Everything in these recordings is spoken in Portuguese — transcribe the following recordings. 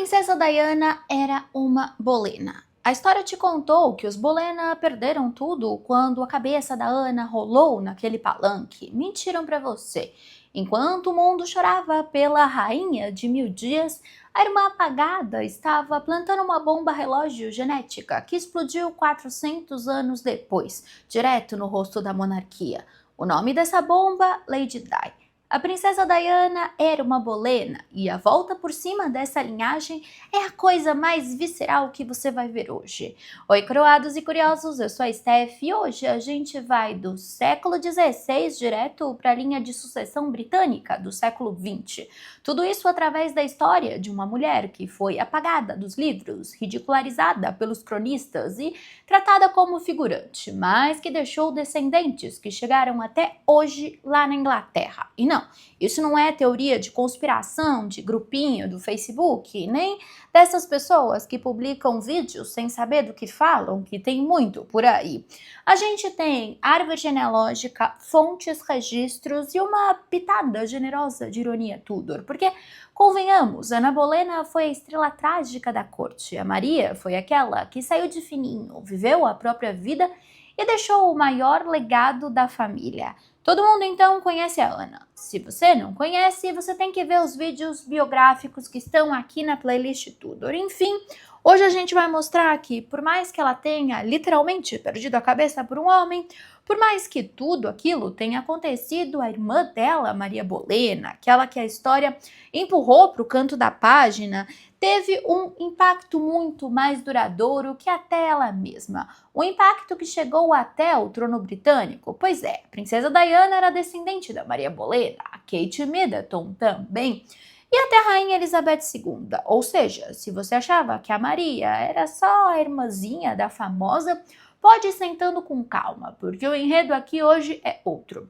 princesa Diana era uma Bolena. A história te contou que os Bolena perderam tudo quando a cabeça da Ana rolou naquele palanque. Mentiram pra você. Enquanto o mundo chorava pela rainha de 1000 dias, a irmã apagada estava plantando uma bomba relógio genética que explodiu 400 anos depois, direto no rosto da monarquia. O nome dessa bomba, Lady Di. A princesa Diana era uma Bolena e a volta por cima dessa linhagem é a coisa mais visceral que você vai ver hoje. Oi, coroados e curiosos, eu sou a Steph e hoje a gente vai do século XVI direto para a linha de sucessão britânica do século XX. Tudo isso através da história de uma mulher que foi apagada dos livros, ridicularizada pelos cronistas e tratada como figurante, mas que deixou descendentes que chegaram até hoje lá na Inglaterra. E não, isso não é teoria de conspiração de grupinho do Facebook, nem dessas pessoas que publicam vídeos sem saber do que falam, que tem muito por aí. A gente tem árvore genealógica, fontes, registros e uma pitada generosa de ironia Tudor, porque, convenhamos, Ana Bolena foi a estrela trágica da corte, a Maria foi aquela que saiu de fininho, viveu a própria vida e deixou o maior legado da família. Todo mundo então conhece a Ana. Se você não conhece, você tem que ver os vídeos biográficos que estão aqui na playlist Tudor. Enfim, hoje a gente vai mostrar que, por mais que ela tenha literalmente perdido a cabeça por um homem, por mais que tudo aquilo tenha acontecido, a irmã dela, Maria Bolena, aquela que a história empurrou para o canto da página, teve um impacto muito mais duradouro que até ela mesma. Um impacto que chegou até o trono britânico. Pois é, a princesa Diana era descendente da Maria Bolena, a Kate Middleton também, e até a rainha Elizabeth II. Ou seja, se você achava que a Maria era só a irmãzinha da famosa, pode ir sentando com calma, porque o enredo aqui hoje é outro.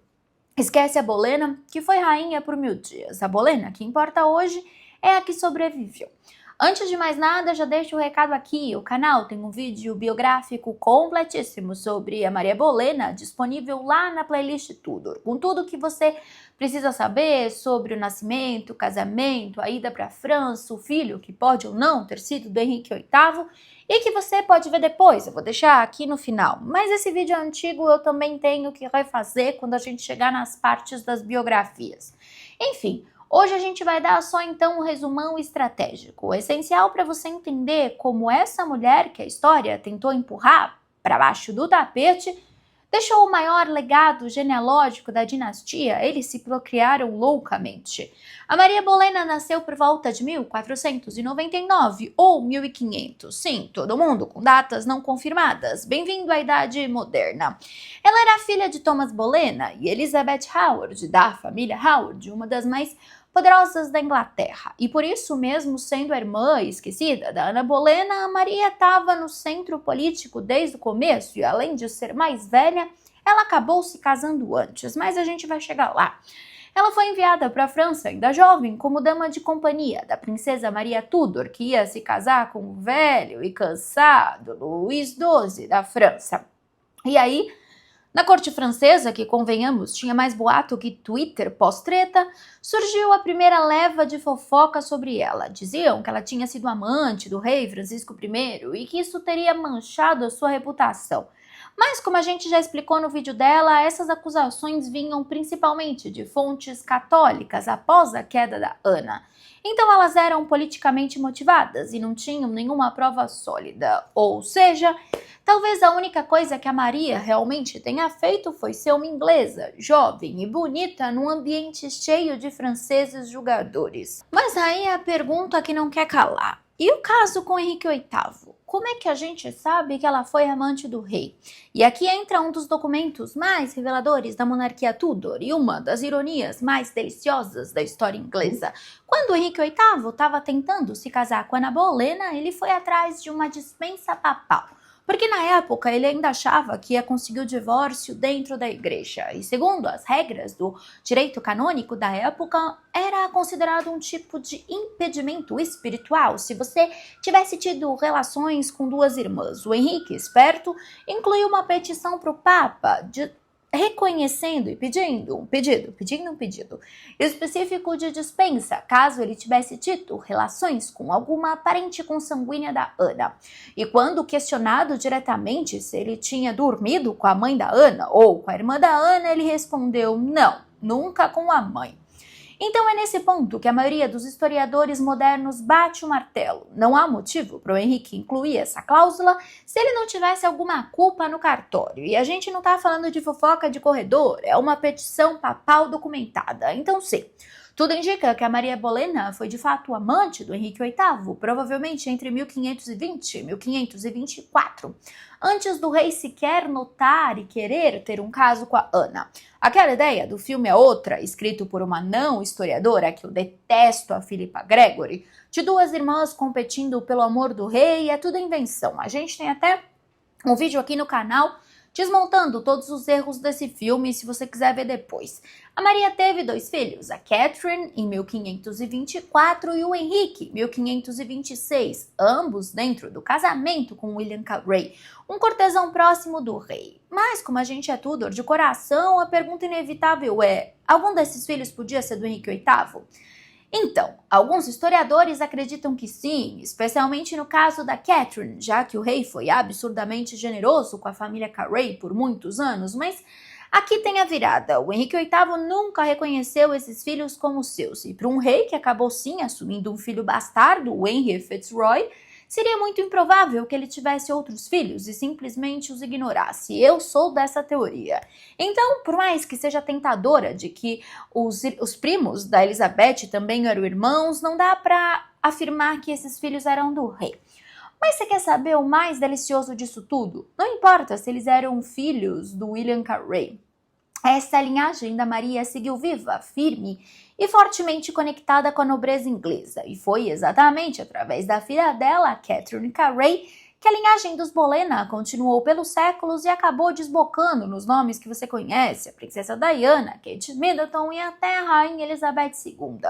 Esquece a Bolena, que foi rainha por 1000 dias. A Bolena que importa hoje é a que sobreviveu. Antes de mais nada, já deixo o recado aqui, o canal tem um vídeo biográfico completíssimo sobre a Maria Bolena, disponível lá na playlist Tudor, com tudo que você precisa saber sobre o nascimento, o casamento, a ida para a França, o filho que pode ou não ter sido do Henrique VIII, e que você pode ver depois, eu vou deixar aqui no final. Mas esse vídeo antigo eu também tenho que refazer quando a gente chegar nas partes das biografias. Enfim, hoje a gente vai dar só então um resumão estratégico, o essencial para você entender como essa mulher que a história tentou empurrar para baixo do tapete deixou o maior legado genealógico da dinastia. Eles se procriaram loucamente. A Maria Bolena nasceu por volta de 1499 ou 1500. Sim, todo mundo com datas não confirmadas. Bem-vindo à Idade Moderna. Ela era filha de Thomas Bolena e Elizabeth Howard, da família Howard, uma das mais poderosas da Inglaterra. E por isso mesmo, sendo a irmã esquecida da Ana Bolena, a Maria estava no centro político desde o começo e, além de ser mais velha, ela acabou se casando antes, mas a gente vai chegar lá. Ela foi enviada para a França, ainda jovem, como dama de companhia da princesa Maria Tudor, que ia se casar com o velho e cansado Luís XII da França. E aí, na corte francesa, que convenhamos tinha mais boato que Twitter pós-treta, surgiu a primeira leva de fofoca sobre ela. Diziam que ela tinha sido amante do rei Francisco I e que isso teria manchado a sua reputação. Mas, como a gente já explicou no vídeo dela, essas acusações vinham principalmente de fontes católicas após a queda da Ana. Então elas eram politicamente motivadas e não tinham nenhuma prova sólida. Ou seja, talvez a única coisa que a Maria realmente tenha feito foi ser uma inglesa, jovem e bonita num ambiente cheio de franceses julgadores. Mas aí a pergunta que não quer calar. E o caso com Henrique VIII? Como é que a gente sabe que ela foi amante do rei? E aqui entra um dos documentos mais reveladores da monarquia Tudor e uma das ironias mais deliciosas da história inglesa. Quando Henrique VIII estava tentando se casar com Ana Bolena, ele foi atrás de uma dispensa papal. Porque na época ele ainda achava que ia conseguir o divórcio dentro da igreja. E segundo as regras do direito canônico da época, era considerado um tipo de impedimento espiritual se você tivesse tido relações com duas irmãs. O Henrique, esperto, incluiu uma petição para o Papa reconhecendo e pedindo um pedido específico de dispensa, caso ele tivesse tido relações com alguma parente consanguínea da Ana. E quando questionado diretamente se ele tinha dormido com a mãe da Ana ou com a irmã da Ana, ele respondeu: não, nunca com a mãe. Então é nesse ponto que a maioria dos historiadores modernos bate o martelo. Não há motivo para o Henrique incluir essa cláusula se ele não tivesse alguma culpa no cartório. E a gente não está falando de fofoca de corredor, é uma petição papal documentada. Então sim, tudo indica que a Maria Bolena foi de fato amante do Henrique VIII, provavelmente entre 1520 e 1524, antes do rei sequer notar e querer ter um caso com a Ana. Aquela ideia do filme É Outra, escrito por uma não historiadora, que eu detesto, a Philippa Gregory, de duas irmãs competindo pelo amor do rei, é tudo invenção. A gente tem até um vídeo aqui no canal desmontando todos os erros desse filme, se você quiser ver depois. A Maria teve 2 filhos, a Catherine em 1524 e o Henrique em 1526, ambos dentro do casamento com William Carey, um cortesão próximo do rei. Mas como a gente é Tudor de coração, a pergunta inevitável é: algum desses filhos podia ser do Henrique VIII? Então, alguns historiadores acreditam que sim, especialmente no caso da Catherine, já que o rei foi absurdamente generoso com a família Carey por muitos anos, mas aqui tem a virada. O Henrique VIII nunca reconheceu esses filhos como seus, e para um rei que acabou sim assumindo um filho bastardo, o Henry Fitzroy, seria muito improvável que ele tivesse outros filhos e simplesmente os ignorasse. Eu sou dessa teoria. Então, por mais que seja tentadora de que os primos da Elizabeth também eram irmãos, não dá para afirmar que esses filhos eram do rei. Mas você quer saber o mais delicioso disso tudo? Não importa se eles eram filhos do William Carey. Essa linhagem da Maria seguiu viva, firme e fortemente conectada com a nobreza inglesa. E foi exatamente através da filha dela, Catherine Carey, que a linhagem dos Bolena continuou pelos séculos e acabou desbocando nos nomes que você conhece, a princesa Diana, Kate Middleton e até a rainha Elizabeth II.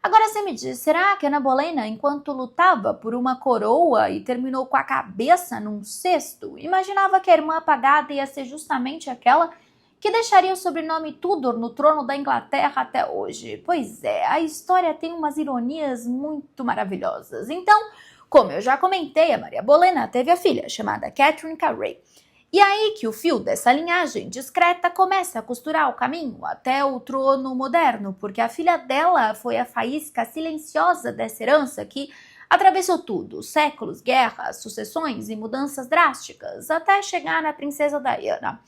Agora você me diz, será que Ana Bolena, enquanto lutava por uma coroa e terminou com a cabeça num cesto, imaginava que a irmã apagada ia ser justamente aquela que deixaria o sobrenome Tudor no trono da Inglaterra até hoje? Pois é, a história tem umas ironias muito maravilhosas. Então, como eu já comentei, a Maria Bolena teve a filha chamada Catherine Carey. E aí que o fio dessa linhagem discreta começa a costurar o caminho até o trono moderno, porque a filha dela foi a faísca silenciosa dessa herança que atravessou tudo, séculos, guerras, sucessões e mudanças drásticas, até chegar na princesa Diana.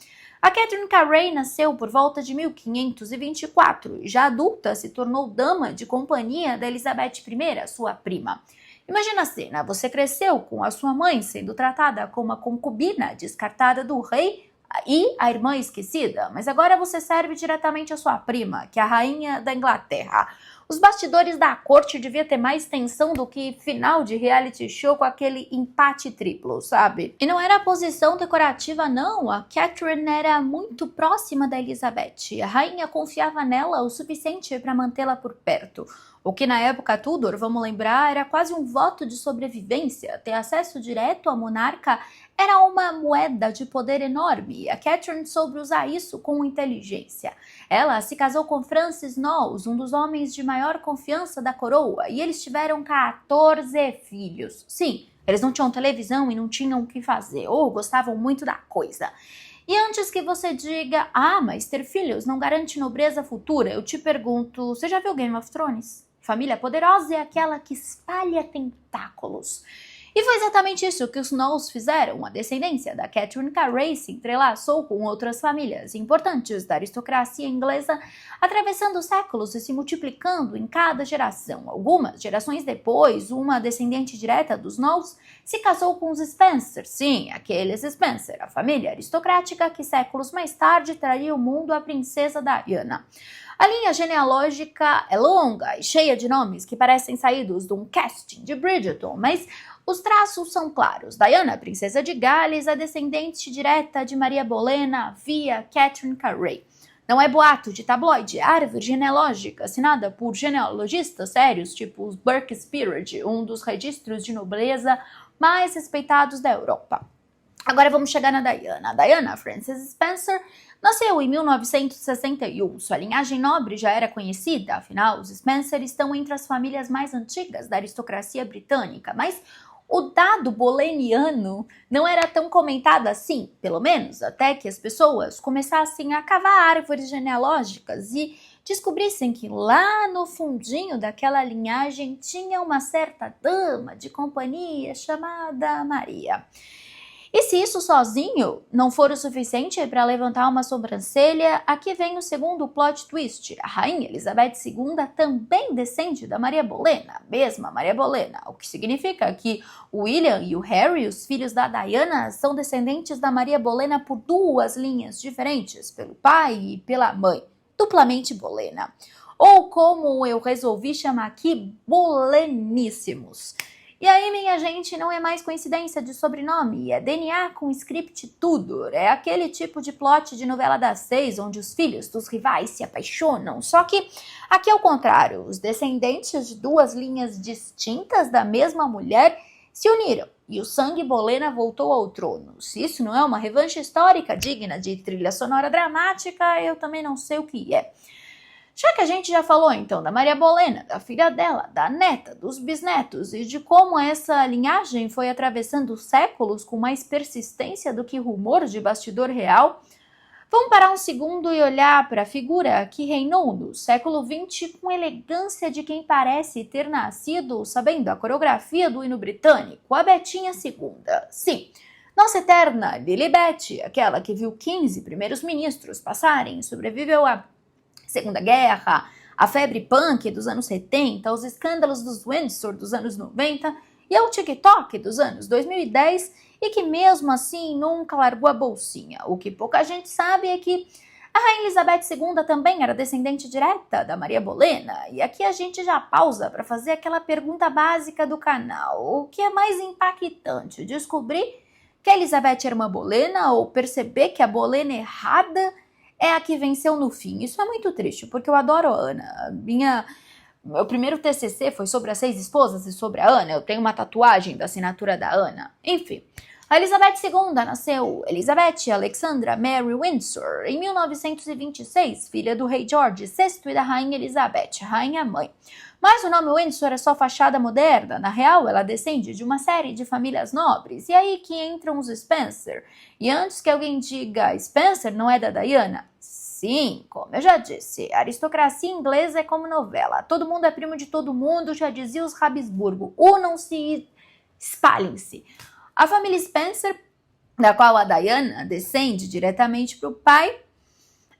A Catherine Carey nasceu por volta de 1524 e já adulta se tornou dama de companhia da Elizabeth I, sua prima. Imagina a cena, você cresceu com a sua mãe sendo tratada como uma concubina descartada do rei e a irmã esquecida, mas agora você serve diretamente a sua prima, que é a rainha da Inglaterra. Os bastidores da corte devia ter mais tensão do que final de reality show com aquele empate triplo, sabe? E não era a posição decorativa não, a Catherine era muito próxima da Elizabeth. A rainha confiava nela o suficiente para mantê-la por perto. O que na época Tudor, vamos lembrar, era quase um voto de sobrevivência. Ter acesso direto ao monarca era uma moeda de poder enorme e a Catherine soube usar isso com inteligência. Ela se casou com Francis Knowles, um dos homens de maior confiança da coroa, e eles tiveram 14 filhos. Sim, eles não tinham televisão e não tinham o que fazer, ou gostavam muito da coisa. E antes que você diga, mas ter filhos não garante nobreza futura, eu te pergunto, você já viu Game of Thrones? Família poderosa é aquela que espalha tentáculos. E foi exatamente isso que os Knowles fizeram. A descendência da Catherine Carey se entrelaçou com outras famílias importantes da aristocracia inglesa, atravessando séculos e se multiplicando em cada geração. Algumas gerações depois, uma descendente direta dos Knowles se casou com os Spencer. Sim, aqueles Spencer, a família aristocrática que séculos mais tarde traria ao mundo a princesa Diana. A linha genealógica é longa e cheia de nomes que parecem saídos de um casting de Bridgerton, mas os traços são claros. Diana, princesa de Gales, é descendente direta de Maria Bolena via Catherine Carey. Não é boato de tabloide, é árvore genealógica assinada por genealogistas sérios, tipo os Burke Spearage, um dos registros de nobreza mais respeitados da Europa. Agora vamos chegar na Diana. A Diana Frances Spencer nasceu em 1961. Sua linhagem nobre já era conhecida, afinal, os Spencer estão entre as famílias mais antigas da aristocracia britânica, mas o dado boleniano não era tão comentado assim, pelo menos até que as pessoas começassem a cavar árvores genealógicas e descobrissem que lá no fundinho daquela linhagem tinha uma certa dama de companhia chamada Maria. E se isso sozinho não for o suficiente para levantar uma sobrancelha, aqui vem o segundo plot twist. A rainha Elizabeth II também descende da Maria Bolena, a mesma Maria Bolena, o que significa que o William e o Harry, os filhos da Diana, são descendentes da Maria Bolena por duas linhas diferentes, pelo pai e pela mãe, duplamente Bolena. Ou como eu resolvi chamar aqui, boleníssimos. E aí, minha gente, não é mais coincidência de sobrenome, é DNA com script Tudor. É aquele tipo de plot de novela das 6, onde os filhos dos rivais se apaixonam. Só que aqui é o contrário, os descendentes de duas linhas distintas da mesma mulher se uniram e o sangue Bolena voltou ao trono. Se isso não é uma revanche histórica digna de trilha sonora dramática, eu também não sei o que é. Já que a gente já falou então da Maria Bolena, da filha dela, da neta, dos bisnetos e de como essa linhagem foi atravessando séculos com mais persistência do que rumor de bastidor real, vamos parar um segundo e olhar para a figura que reinou no século XX com elegância de quem parece ter nascido sabendo a coreografia do hino britânico, a Betinha II. Sim, nossa eterna Lilibet, aquela que viu 15 primeiros ministros passarem, sobreviveu a Segunda Guerra, a febre punk dos anos 70, os escândalos dos Windsor dos anos 90 e ao TikTok dos anos 2010 e que mesmo assim nunca largou a bolsinha. O que pouca gente sabe é que a Rainha Elizabeth II também era descendente direta da Maria Bolena. E aqui a gente já pausa para fazer aquela pergunta básica do canal. O que é mais impactante? Descobrir que a Elizabeth era uma Bolena ou perceber que a Bolena errada é a que venceu no fim? Isso é muito triste, porque eu adoro a Ana. Meu primeiro TCC foi sobre as 6 esposas e sobre a Ana. Eu tenho uma tatuagem da assinatura da Ana. Enfim, a Elizabeth II nasceu Elizabeth Alexandra Mary Windsor em 1926, filha do rei George VI e da rainha Elizabeth, rainha-mãe. Mas o nome Windsor é só fachada moderna. Na real, ela descende de uma série de famílias nobres. E aí que entram os Spencer. E antes que alguém diga, Spencer não é da Diana? Sim, como eu já disse, a aristocracia inglesa é como novela. Todo mundo é primo de todo mundo, já dizia os Habsburgo. Unam-se e espalhem-se. A família Spencer, da qual a Diana descende diretamente para o pai,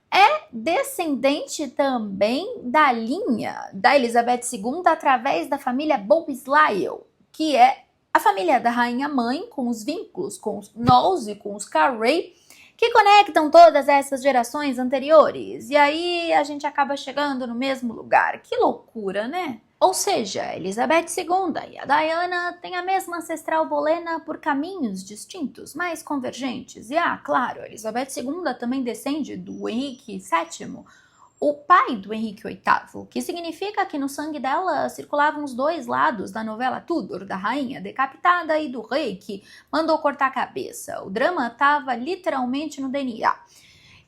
é descendente também da linha da Elizabeth II através da família Boleslao, que é a família da rainha-mãe com os vínculos com os Knowles e com os Carey, que conectam todas essas gerações anteriores. E aí a gente acaba chegando no mesmo lugar. Que loucura, né? Ou seja, Elizabeth II e a Diana têm a mesma ancestral Bolena por caminhos distintos, mas convergentes. E claro, a Elizabeth II também descende do Henrique VII, o pai do Henrique VIII, que significa que no sangue dela circulavam os dois lados da novela Tudor, da rainha decapitada e do rei que mandou cortar a cabeça. O drama estava literalmente no DNA.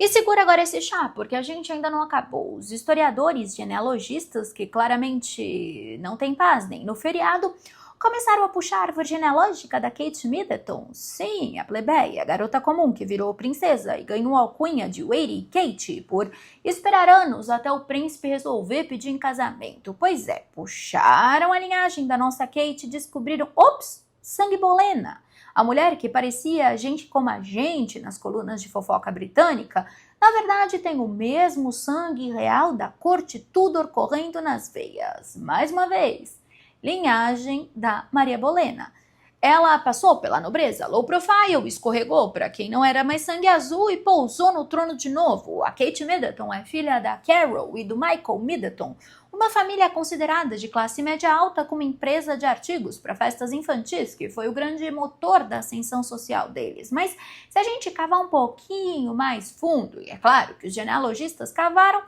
E segura agora esse chá, porque a gente ainda não acabou. Os historiadores genealogistas, que claramente não têm paz nem no feriado, começaram a puxar a árvore genealógica da Kate Middleton. Sim, a plebeia, a garota comum que virou princesa e ganhou a alcunha de Lady Kate por esperar anos até o príncipe resolver pedir em casamento. Pois é, puxaram a linhagem da nossa Kate e descobriram, ops, sangue Bolena. A mulher que parecia gente como a gente nas colunas de fofoca britânica, na verdade tem o mesmo sangue real da corte Tudor correndo nas veias. Mais uma vez, linhagem da Maria Bolena. Ela passou pela nobreza low profile, escorregou para quem não era mais sangue azul e pousou no trono de novo. A Kate Middleton é filha da Carol e do Michael Middleton, uma família considerada de classe média alta com uma empresa de artigos para festas infantis, que foi o grande motor da ascensão social deles. Mas se a gente cavar um pouquinho mais fundo, e é claro que os genealogistas cavaram,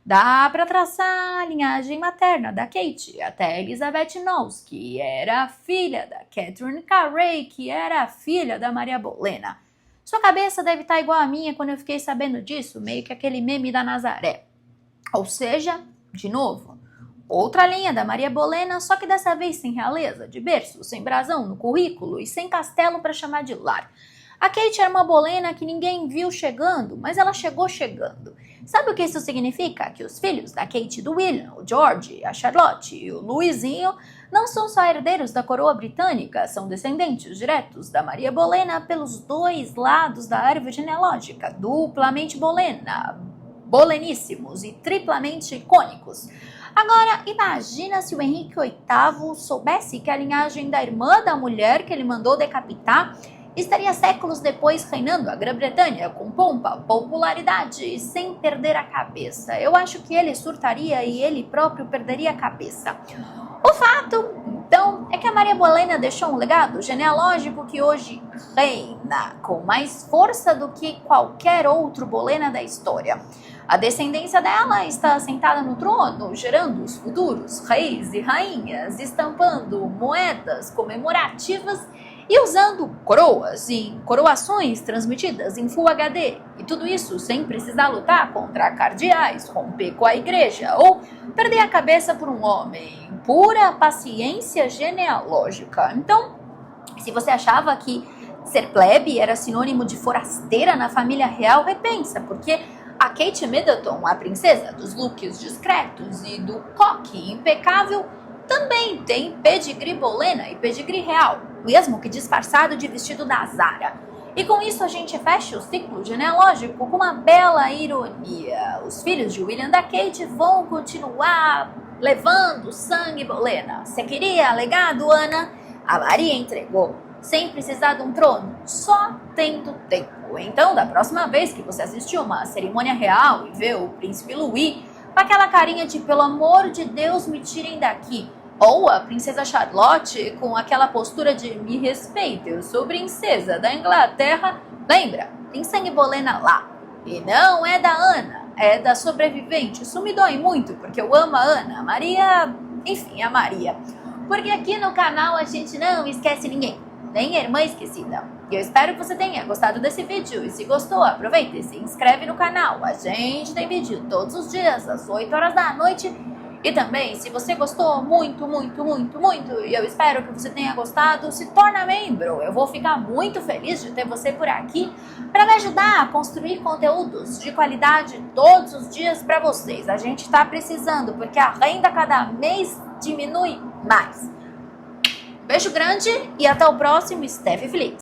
Dá para traçar a linhagem materna da Kate até Elizabeth Knowles, que era a filha da Catherine Carey, que era a filha da Maria Bolena. Sua cabeça deve estar igual a minha quando eu fiquei sabendo disso, meio que aquele meme da Nazaré. Ou seja, de novo, outra linha da Maria Bolena, só que dessa vez sem realeza, de berço, sem brasão no currículo e sem castelo para chamar de lar. A Kate era uma Bolena que ninguém viu chegando, mas ela chegou chegando. Sabe o que isso significa? Que os filhos da Kate e do William, o George, a Charlotte e o Luizinho, não são só herdeiros da coroa britânica, são descendentes diretos da Maria Bolena pelos dois lados da árvore genealógica, duplamente Bolena, boleníssimos e triplamente icônicos. Agora, imagina se o Henrique VIII soubesse que a linhagem da irmã da mulher que ele mandou decapitar estaria séculos depois reinando a Grã-Bretanha com pompa, popularidade e sem perder a cabeça. Eu acho que ele surtaria e ele próprio perderia a cabeça. O fato, então, é que a Maria Bolena deixou um legado genealógico que hoje reina com mais força do que qualquer outro Bolena da história. A descendência dela está assentada no trono, gerando os futuros reis e rainhas, estampando moedas comemorativas e usando coroas e coroações transmitidas em Full HD. E tudo isso sem precisar lutar contra cardeais, romper com a igreja ou perder a cabeça por um homem. Pura paciência genealógica. Então, se você achava que ser plebe era sinônimo de forasteira na família real, repensa, porque a Kate Middleton, a princesa dos looks discretos e do coque impecável, também tem pedigree Bolena e pedigree real, mesmo que disfarçado de vestido da Zara. E com isso a gente fecha o ciclo genealógico com uma bela ironia. Os filhos de William da Kate vão continuar levando sangue Bolena. Você queria legado, Ana? A Maria entregou, sem precisar de um trono, só tendo tempo. Então, da próxima vez que você assistir uma cerimônia real e ver o príncipe Louis com aquela carinha de pelo amor de Deus me tirem daqui, ou a princesa Charlotte com aquela postura de me respeite, eu sou princesa da Inglaterra, lembra, tem sangue Bolena lá. E não é da Ana, é da sobrevivente. Isso me dói muito, porque eu amo a Ana, a Maria, enfim, a Maria. Porque aqui no canal a gente não esquece ninguém, nem a irmã esquecida. E eu espero que você tenha gostado desse vídeo. E se gostou, aproveita e se inscreve no canal. A gente tem vídeo todos os dias, às 8 horas da noite. E também, se você gostou muito, e eu espero que você tenha gostado, se torna membro. Eu vou ficar muito feliz de ter você por aqui para me ajudar a construir conteúdos de qualidade todos os dias para vocês. A gente está precisando, porque a renda cada mês diminui mais. Beijo grande e até o próximo Steph Flix.